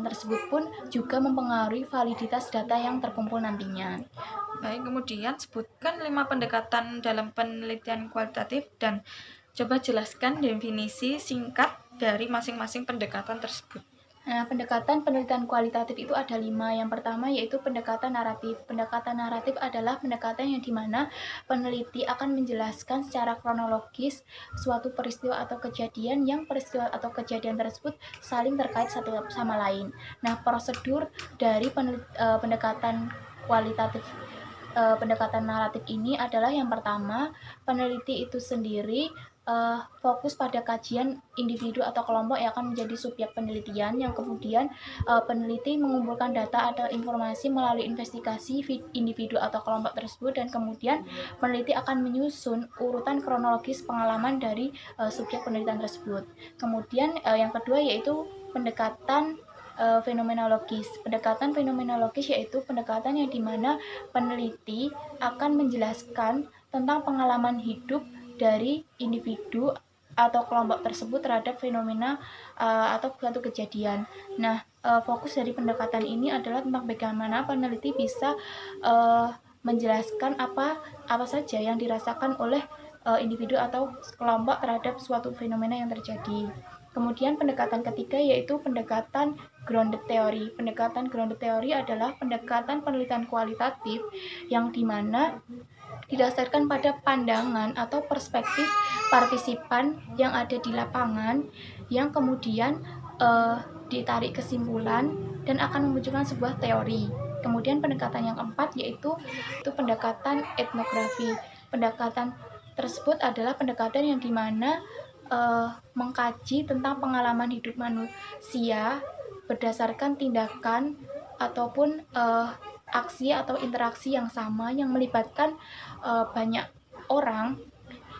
tersebut pun juga mempengaruhi validitas data yang terkumpul nantinya. Baik, kemudian sebutkan 5 pendekatan dalam penelitian kualitatif dan coba jelaskan definisi singkat dari masing-masing pendekatan tersebut. Nah, pendekatan penelitian kualitatif itu ada 5. Yang pertama yaitu pendekatan naratif. Pendekatan naratif adalah pendekatan yang dimana peneliti akan menjelaskan secara kronologis suatu peristiwa atau kejadian yang peristiwa atau kejadian tersebut saling terkait satu sama lain. Nah, prosedur dari pendekatan kualitatif pendekatan naratif ini adalah yang pertama, peneliti itu sendiri fokus pada kajian individu atau kelompok yang akan menjadi subjek penelitian, yang kemudian peneliti mengumpulkan data atau informasi melalui investigasi individu atau kelompok tersebut, dan kemudian peneliti akan menyusun urutan kronologis pengalaman dari subjek penelitian tersebut. Kemudian yang kedua yaitu pendekatan fenomenologis. Pendekatan fenomenologis yaitu pendekatan yang dimana peneliti akan menjelaskan tentang pengalaman hidup dari individu atau kelompok tersebut terhadap fenomena atau suatu kejadian. Nah, fokus dari pendekatan ini adalah tentang bagaimana peneliti bisa menjelaskan apa saja yang dirasakan oleh individu atau kelompok terhadap suatu fenomena yang terjadi. Kemudian pendekatan ketiga yaitu pendekatan grounded theory. Pendekatan grounded theory adalah pendekatan penelitian kualitatif yang dimana didasarkan pada pandangan atau perspektif partisipan yang ada di lapangan, yang kemudian ditarik kesimpulan dan akan memunculkan sebuah teori. Kemudian pendekatan yang keempat yaitu pendekatan etnografi. Pendekatan tersebut adalah pendekatan yang dimana mengkaji tentang pengalaman hidup manusia berdasarkan tindakan ataupun aksi atau interaksi yang sama yang melibatkan banyak orang,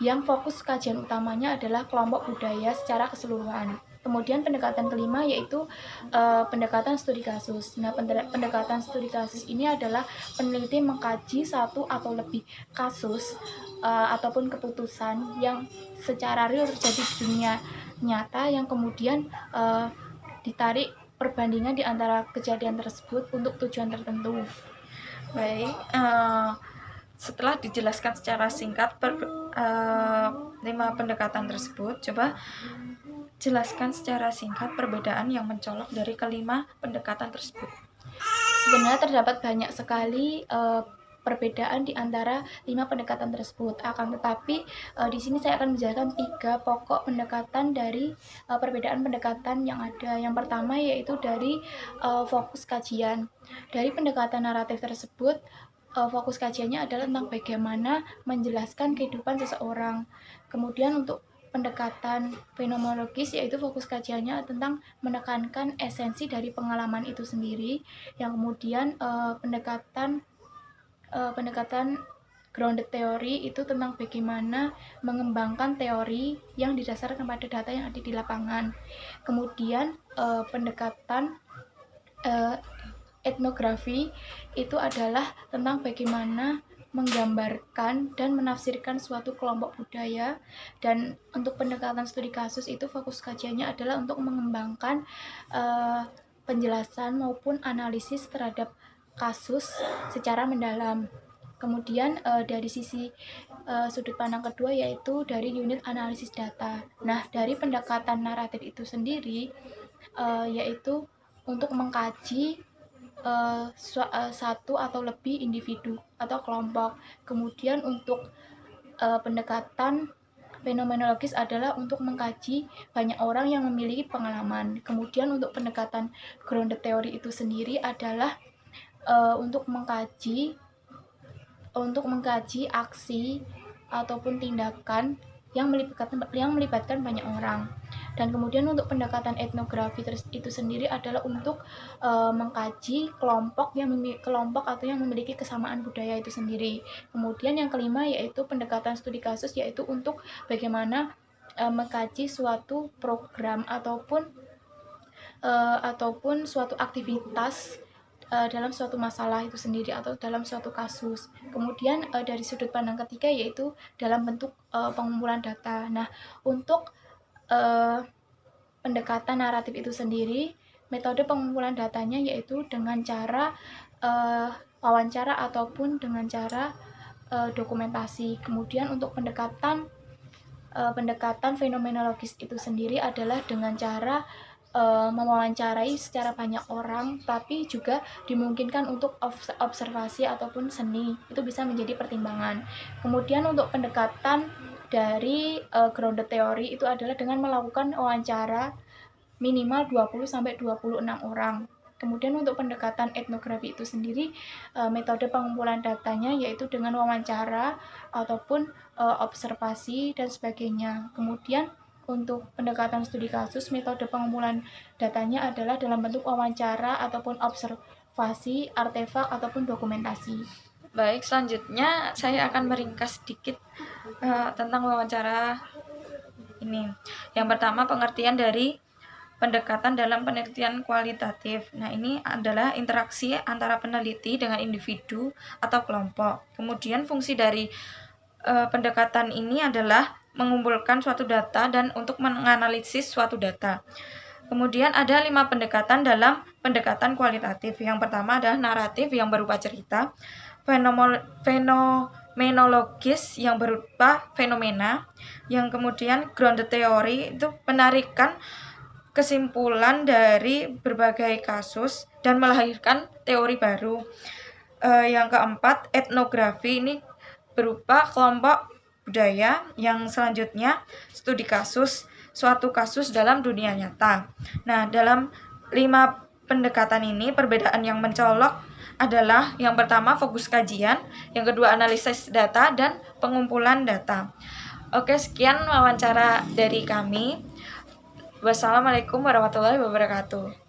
yang fokus kajian utamanya adalah kelompok budaya secara keseluruhan. Kemudian pendekatan kelima yaitu pendekatan studi kasus. Nah, pendekatan studi kasus ini adalah peneliti mengkaji satu atau lebih kasus ataupun keputusan yang secara real terjadi di dunia nyata, yang kemudian ditarik perbandingan di antara kejadian tersebut untuk tujuan tertentu. Baik, setelah dijelaskan secara singkat 5 pendekatan tersebut, coba jelaskan secara singkat perbedaan yang mencolok dari kelima pendekatan tersebut. Sebenarnya terdapat banyak sekali perbedaan di antara 5 pendekatan tersebut. Akan tetapi di sini saya akan menjelaskan 3 pokok pendekatan dari perbedaan pendekatan yang ada. Yang pertama yaitu dari fokus kajian. Dari pendekatan naratif tersebut, fokus kajiannya adalah tentang bagaimana menjelaskan kehidupan seseorang. Kemudian untuk pendekatan fenomenologis yaitu fokus kajiannya tentang menekankan esensi dari pengalaman itu sendiri, yang kemudian pendekatan grounded theory itu tentang bagaimana mengembangkan teori yang didasarkan pada data yang ada di lapangan. Kemudian pendekatan etnografi itu adalah tentang bagaimana menggambarkan dan menafsirkan suatu kelompok budaya, dan untuk pendekatan studi kasus itu fokus kajiannya adalah untuk mengembangkan penjelasan maupun analisis terhadap kasus secara mendalam. Kemudian dari sisi sudut pandang kedua yaitu dari unit analisis data. Nah, dari pendekatan naratif itu sendiri yaitu untuk mengkaji satu atau lebih individu atau kelompok. Kemudian untuk pendekatan fenomenologis adalah untuk mengkaji banyak orang yang memiliki pengalaman. Kemudian untuk pendekatan grounded theory itu sendiri adalah untuk mengkaji aksi ataupun tindakan yang melibatkan banyak orang. Dan kemudian untuk pendekatan etnografi itu sendiri adalah untuk mengkaji kelompok atau yang memiliki kesamaan budaya itu sendiri. Kemudian yang kelima yaitu pendekatan studi kasus, yaitu untuk bagaimana mengkaji suatu program ataupun suatu aktivitas dalam suatu masalah itu sendiri atau dalam suatu kasus. Kemudian dari sudut pandang ketiga yaitu dalam bentuk pengumpulan data. Nah, untuk pendekatan naratif itu sendiri metode pengumpulan datanya yaitu dengan cara wawancara ataupun dengan cara dokumentasi. Kemudian untuk pendekatan fenomenologis itu sendiri adalah dengan cara mewawancarai secara banyak orang, tapi juga dimungkinkan untuk observasi ataupun seni, itu bisa menjadi pertimbangan. Kemudian untuk pendekatan dari grounded theory itu adalah dengan melakukan wawancara minimal 20-26 orang. Kemudian untuk pendekatan etnografi itu sendiri, metode pengumpulan datanya yaitu dengan wawancara ataupun observasi dan sebagainya. Kemudian untuk pendekatan studi kasus, metode pengumpulan datanya adalah dalam bentuk wawancara ataupun observasi, artefak ataupun dokumentasi. Baik, selanjutnya saya akan meringkas sedikit tentang wawancara ini. Yang pertama, pengertian dari pendekatan dalam penelitian kualitatif. Nah, ini adalah interaksi antara peneliti dengan individu atau kelompok. Kemudian fungsi dari pendekatan ini adalah mengumpulkan suatu data dan untuk menganalisis suatu data. Kemudian ada 5 pendekatan dalam pendekatan kualitatif. Yang pertama adalah naratif yang berupa cerita, fenomenologis yang berupa fenomena, yang kemudian grounded theory itu penarikan kesimpulan dari berbagai kasus dan melahirkan teori baru. Yang keempat, etnografi ini berupa kelompok budaya. Yang selanjutnya, studi kasus, suatu kasus dalam dunia nyata. Nah, dalam 5 pendekatan ini, perbedaan yang mencolok adalah yang pertama fokus kajian, yang kedua analisis data, dan pengumpulan data. Oke, sekian wawancara dari kami. Wassalamualaikum warahmatullahi wabarakatuh.